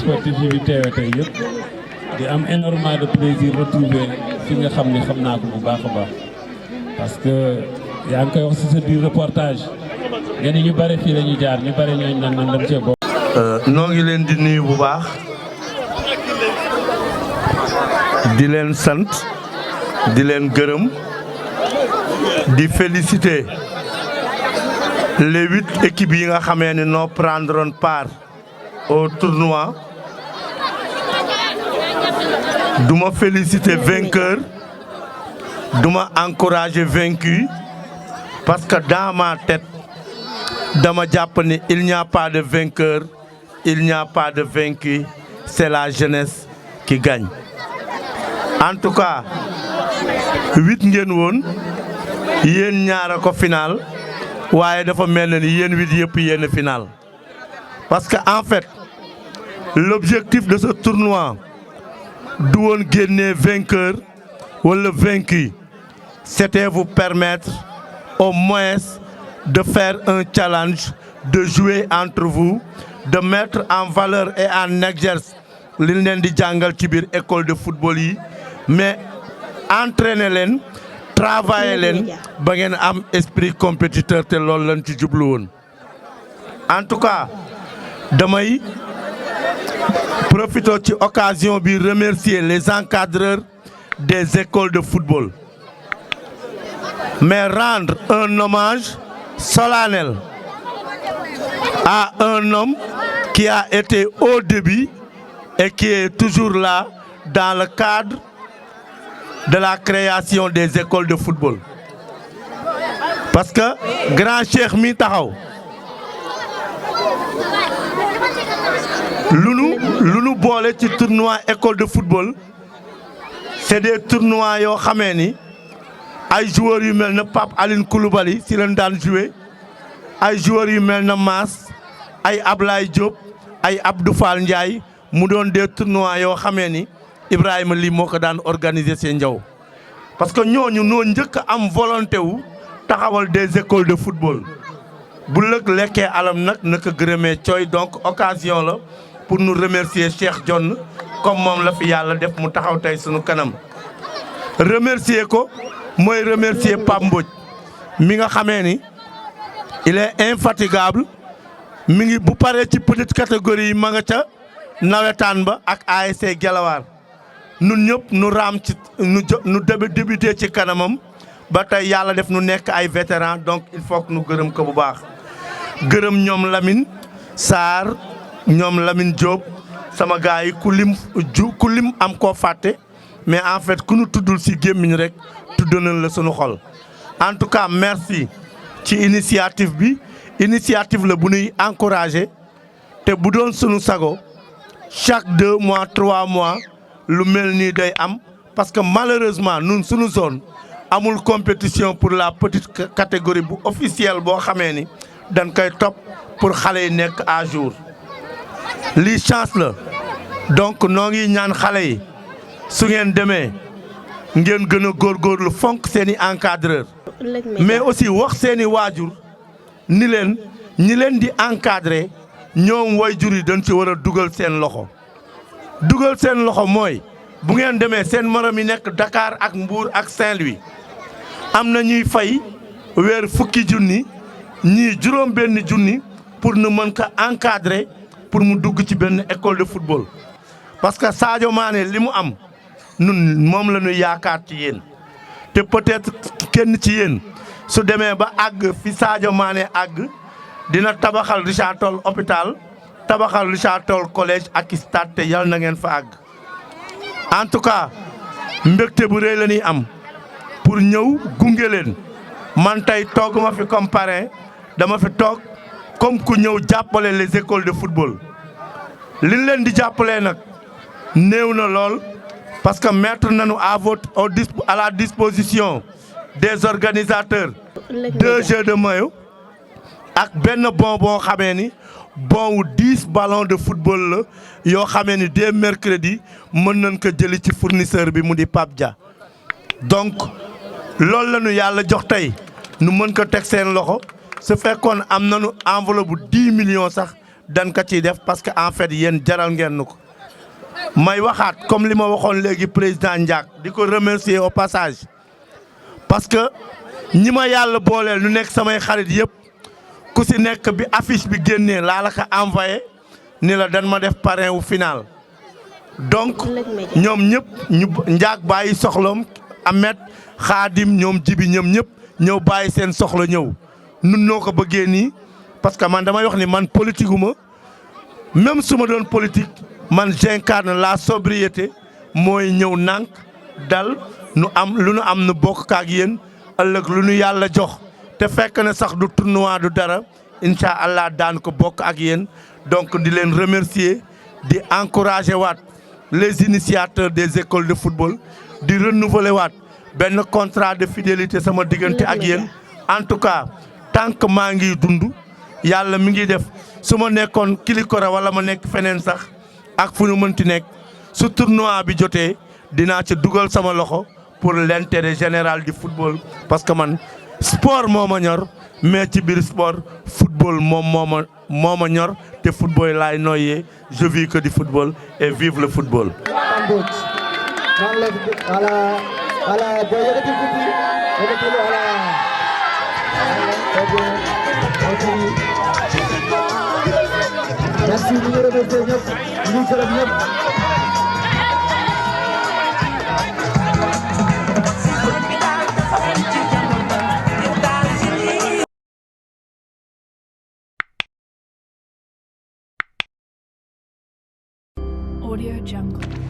sportif yi fi teewe tey yëpp di am énormément de plaisir retrouver fi nga xam ne xam naa ko bu baax a baax parce que yaa ngi koy wax ci sa biir reportage nga ni ñu bare fii la ñu jaar ñu bare ñooñu nan dem cee bopp. noo ngi leen di nuyu bu baax di leen sant di leen gërëm di féliciter les 8 équipes yi nga xamee ne noo prendront part au tournoi. Duma féliciter vainqueur, duma encourager vaincu, parce que dans ma tête dama jàpp ne il n'y a pas de vainqueur, il n'y a pas de vaincu, c'est la jeunesse qui gagne. En tout cas 8 ngeen woon yéen ñaara ko final waaye dafa mel ni yéen 8 yëpp yéen final parce que en fait l'objectif de ce tournoi du woon génne vainqueur wala vaincu, c'était vous permettre au moins de faire un challenge, de jouer entre vous, de mettre en valeur et en exerce li leen di jàngal ci biir école de football yi, mais entraîner leen travailler leen ba ngeen am esprit compétiteur te loolu lañ ci jublu woon. En tout cas damay profiter ci occasion bi remercier les encadreurs des écoles de football, mais rendre un hommage solennel à un homme qui a été au début et qui est toujours là dans le cadre de la création des écoles de football. Parce que grand cheikh mi taxaw lu nu boole ci tournoi école de football, c'est des tournois yoo xamee ni ay joueurs yu mel na Pape Aline Koulibaly si leen daan jouer, ay joueurs yu mel na Mass, ay Ablaye Diop, ay Abdou Fall Ndiaye, mu doon des tournois yoo xamee ni Ibrahima Ly moo ko daan organiser seen njaw parce que ñooñu noo njëkk am volonté wu taxawal des écoles de football. bu lëg lekkee alam nag naka gërëmee cooy, donc occasion la pour nous remercier Cheikh John comme moom la fi yàlla def mu taxaw tey sunu kanam. Remercier ko mooy remercier Pape Mbodj mi nga xamee ni il est infatigable, mi ngi bu paree ci petite catégorie yi ma nga ca nawetaan ba ak ASC Gelawaar. Nun ñëpp nu raam ci nu débuté ci kanamam ba tey yàlla def nu nekk ay vétérans, donc il faut que nu gërëm ko bu baax. gërëm ñoom Lamine Sarr, ñoom Lamine Diop, sama gars yi ku lim am koo fàtte, mais en fait ku nu tuddul ci gémmiñ rek tudd nañ la sunu xol. En tout cas merci ci initiative bi, initiative la bu nuy encourager te bu doon sunu sago chaque 2 mois 3 mois lu mel nii day am, parce que malheureusement nun sunu zone amul compétition pour la petite catégorie bu officielle boo xamee ni dañ koy topp pour xale yi nekk à jour. lii chance la, donc noo ngi ñaan xale yi su ngeen demee ngeen gën a góorgóorlu fonk seeni encadreur, mais aussi wax seeni waajur ni leen ñi leen di encadrer ñoom waajur yi dañ ci war a dugal seen loxo. dugal seen loxo mooy bu ngeen demee seen morom yi nekk Dakar ak Mbour ak Saint-Louis am na ñuy fay weer fukki junni ñii juróom benn junni pour nu mën ko encadrer pour mu dugg ci benn école de football. parce que Sadio Mané li mu am nun moom la ñu yaakaar ci yéen te peut-être kenn ci yéen su demee ba àgg fi Sadio Mané àgg dina tabaxal Richard Toll hôpital, tabaxal Richard Toll collège ak stade te yal na ngeen fa àgg. En tout cas mbégte bu rëy la ñuy am pour ñëw gunge leen. man tey toog ma fi comme parrain, dama fi toog comme ku ñëw jàppale les écoles de football. liñ leen di jàppalee nag néew na lool parce que mettre nañu à la disposition des organisateurs 2 jeux de maillot ak benn bon boo xamee ni bon wu 10 ballons de football la yoo xamee ni dès mercredi mën nañ ko jëli ci fournisseur bi mu di Pape Dia. donc loolu la ñu yàlla jox tey nu mën ko teg seen loxo su fekkoon am nañu enveloppe bu 10 millions sax dañ ko ciy def parce que en fait yéen jaral ngeen nu ko. may waxaat comme li ma waxoon léegi président Ndiak di ko remercier au passage parce que ñi ma yàlla booleel ñu nekk samay xarit yëpp ku si nekk bi affiche bi génnee laa la ko envoyé ni la dan ma def parrain wu final. donc ñoom ñëpp ñu Ndiak bàyyi soxlam Ahmed Khadim ñoom Jibi ñoom ñëpp ñëw bàyyi seen soxla ñëw nun noo ko bëggee nii parce que man damay wax ni man politique gu ma même su ma doon politique man j'incarne la sobriété mooy ñëw nànk dal nu am lu nu am nu bokk ak yéen ëllëg lu nu yàlla jox te fekk na sax du tournoi du dara incha allah daan ko bokk ak yéen donc di leen remercier di encourager waat les initiateurs des écoles de football di renouveler waat benn contrat de fidélité sama diggante ak yéen en tout cas tant que maa ngi dund yàlla mi ngi def su ma nekkoon Kilikora wala ma nekk feneen sax ak fu ñu mënti nekk su tournoi bi jotee dinaa ci dugal sama loxo pour l'intérêt général du football parce que man sport moo ma ñor mais ci biir sport football moom moo ma ñor te football laay noyyee je vis que du football et vive le football. Merci ñu ngi remercier ñëpp ñu ngi gërëm ñëpp. Audio Jungle.